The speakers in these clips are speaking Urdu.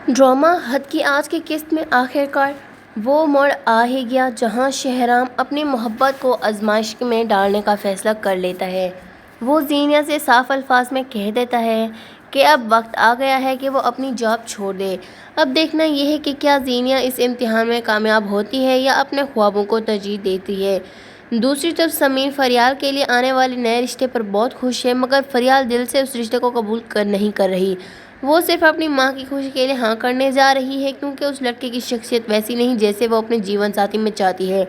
ڈرامہ حد کی آج کی قسط میں آخرکار وہ موڑ آ ہی گیا جہاں شہرام اپنی محبت کو آزمائش میں ڈالنے کا فیصلہ کر لیتا ہے۔ وہ زینیا سے صاف الفاظ میں کہہ دیتا ہے کہ اب وقت آ گیا ہے کہ وہ اپنی جاب چھوڑ دے۔ اب دیکھنا یہ ہے کہ کیا زینیا اس امتحان میں کامیاب ہوتی ہے یا اپنے خوابوں کو ترجیح دیتی ہے۔ دوسری طرف سمین فریال کے لیے آنے والے نئے رشتے پر بہت خوش ہے، مگر فریال دل سے اس رشتے کو قبول نہیں کر رہی۔ وہ صرف اپنی ماں کی خوشی کے لیے ہاں کرنے جا رہی ہے کیونکہ اس لڑکے کی شخصیت ویسی نہیں جیسے وہ اپنے جیون ساتھی میں چاہتی ہے۔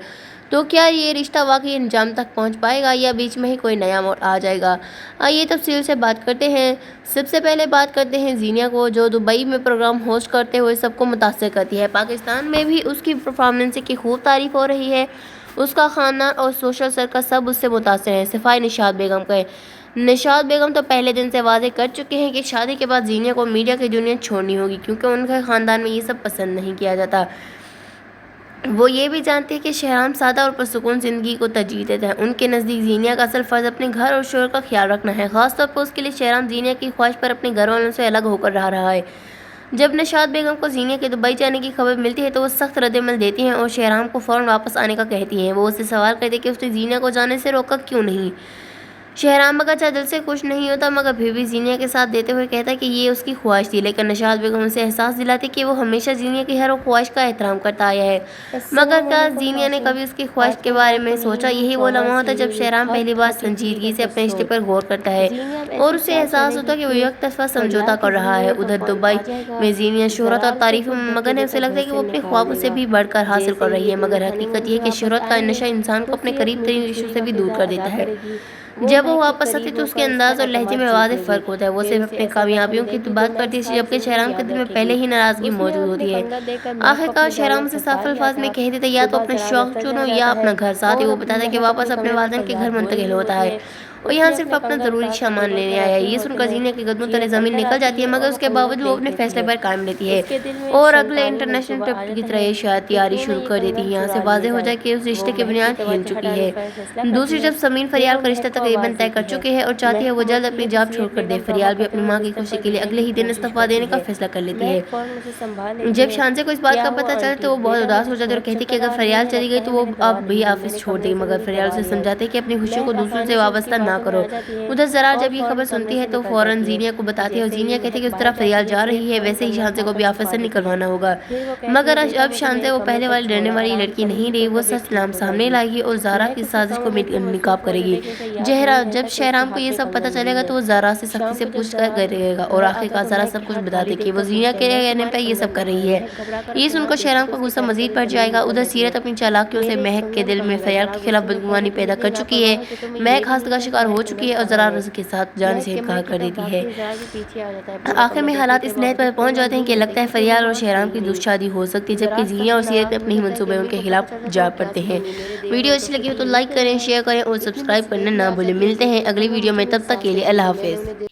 تو کیا یہ رشتہ واقعی انجام تک پہنچ پائے گا یا بیچ میں ہی کوئی نیا موڑ آ جائے گا؟ آئیے تفصیل سے بات کرتے ہیں۔ سب سے پہلے بات کرتے ہیں زینیا کو، جو دبئی میں پروگرام ہوسٹ کرتے ہوئے سب کو متاثر کرتی ہے۔ پاکستان میں بھی اس کی پرفارمنس کی خوب تعریف ہو رہی ہے۔ اس کا خاندان اور سوشل سرکل سب اس سے متاثر ہیں، سوائے نشاط بیگم کے۔ نشاط بیگم تو پہلے دن سے واضح کر چکے ہیں کہ شادی کے بعد زینیا کو میڈیا کی دنیا چھوڑنی ہوگی کیونکہ ان کے خاندان میں یہ سب پسند نہیں کیا جاتا۔ وہ یہ بھی جانتے ہیں کہ شہرام سادہ اور پرسکون زندگی کو ترجیح دیتا ہے۔ ان کے نزدیک زینیا کا اصل فرض اپنے گھر اور شوہر کا خیال رکھنا ہے، خاص طور پر اس کے لیے شہرام زینیا کی خواہش پر اپنے گھر والوں سے الگ ہو کر رہا ہے۔ جب نشاط بیگم کو زینیا کے دبئی جانے کی خبر ملتی ہے تو وہ سخت ردعمل دیتی ہیں اور شہرام کو فوراً واپس آنے کا کہتی ہیں۔ وہ اس سے سوال کرتی ہے کہ اس نے زینیا کو جانے سے روکا کیوں نہیں۔ شہرام اگرچہ دل سے خوش نہیں ہوتا مگر پھر بھی زینیا کے ساتھ دیتے ہوئے کہتا ہے کہ یہ اس کی خواہش تھی، لیکن نشاط بیگم اسے احساس دلاتی کہ وہ ہمیشہ زینیا کی ہر خواہش کا احترام کرتا آیا ہے۔ مگر کیا زینیا نے کبھی اس کی خواہش کے بارے میں سوچا؟ یہی وہ لمحہ ہوتا ہے جب شہرام پہلی بار سنجیدگی سے اپنے رشتے پر غور کرتا ہے اور اسے احساس ہوتا ہے کہ وہ یک طرفہ سمجھوتا کر رہا ہے۔ ادھر دبئی میں زینیا شہرت اور تعریفوں میں مگن ہے، اسے لگتا ہے کہ وہ اپنے خوابوں سے بھی بڑھ کر حاصل کر رہی ہے، مگر حقیقت یہ ہے کہ شہرت کا نشہ انسان کو اپنے قریب ترین رشتوں سے بھی دور کر دیتا ہے۔ جب وہ واپس آتی تو اس کے انداز اور لہجے میں واضح فرق ہوتا ہے۔ وہ صرف اپنی کامیابیوں کی بات کرتی ہے جبکہ شہرام کے دل میں پہلے ہی ناراضگی موجود ہوتی ہے۔ آخرکار شہرام اسے صاف الفاظ میں کہہ دیتا ہے یا تو اپنا شوق چنو یا اپنا گھر۔ ساتھ ہی وہ بتاتا ہے کہ واپس اپنے والدین کے گھر منتقل ہوتا ہے اور یہاں صرف اپنا ضروری سامان لینے آیا ہے۔ یہ سن کر زینیا کے قدموں تلے زمین نکل جاتی ہے، مگر اس کے باوجود وہ اپنے فیصلے پر قائم رہتی ہے اور اگلے انٹرنیشنل ٹرپ کی تیاری شروع کر دیتی ہے۔ یہاں سے واضح ہو جائے کہ اس رشتے کی بنیاد ہل چکی ہے۔ دوسری طرف سمین فریال کا رشتہ تقریباً طے کر چکے ہے اور چاہتی ہے وہ جلد اپنی جاب چھوڑ کر دے۔ فریال بھی اپنی ماں کی خوشی کے لیے اگلے ہی دن استعفیٰ دینے کا فیصلہ کر لیتی ہے۔ جب شانزے کو اس بات کا پتہ چلتا ہے تو وہ بہت اداس ہو جاتی ہے اور کہتی ہے کہ اگر فریال چلی گئی تو وہ اب بھی آفس چھوڑ دے گی، مگر فریال اسے سمجھاتے ہیں کہ اپنی خوشیوں کو دوسروں سے وابستہ نہ کرو۔ ادھر زرار جب یہ خبر سنتی ہے تو فوراً زینیا کو بتاتی ہے اور زینیا کہتی ہے کہ اس طرح فریال جا رہی ہے ویسے ہی شانزے کو بھی آفس سے نکلوانا ہوگا۔ مگر اب شانزے وہ پہلے والی ڈرنے والی لڑکی نہیں رہی، وہ سچ سامنے لائے گی اور زارا کی سازش کو ناکام کرے گی۔ جب شہرام کو یہ سب پتہ چلے گا تو وہ زارا سے سختی سے پوچھ کر کرے گا اور آخرکار زارا سب کچھ بتا دے کہ وہ زینیا کے کہنے پہ یہ سب کر رہی ہے۔ یہ سن کر شہرام کا غصہ مزید بڑھ جائے گا۔ ادھر سیرت اپنی چالاکیوں سے مہک کے دل میں فریال کے خلاف بدگمانی پیدا کر چکی ہے۔ مہک حسد کا شکار ہو چکی ہے اور زارا کے ساتھ جانے سے انکار کر دیتی ہے۔ آخر میں حالات اس نہج پر پہنچ جاتے ہیں کہ لگتا ہے فریال اور شہرام کی دوست شادی ہو سکتی ہے، جبکہ زینیا اور سیرت اپنے ہی منصوبے ان کے خلاف جا پڑتے ہیں۔ ویڈیو اچھی لگی ہو تو لائک کریں، شیئر کریں اور سبسکرائب کرنا نہ بھولیں۔ ملتے ہیں اگلی ویڈیو میں، تب تک کے لیے اللہ حافظ۔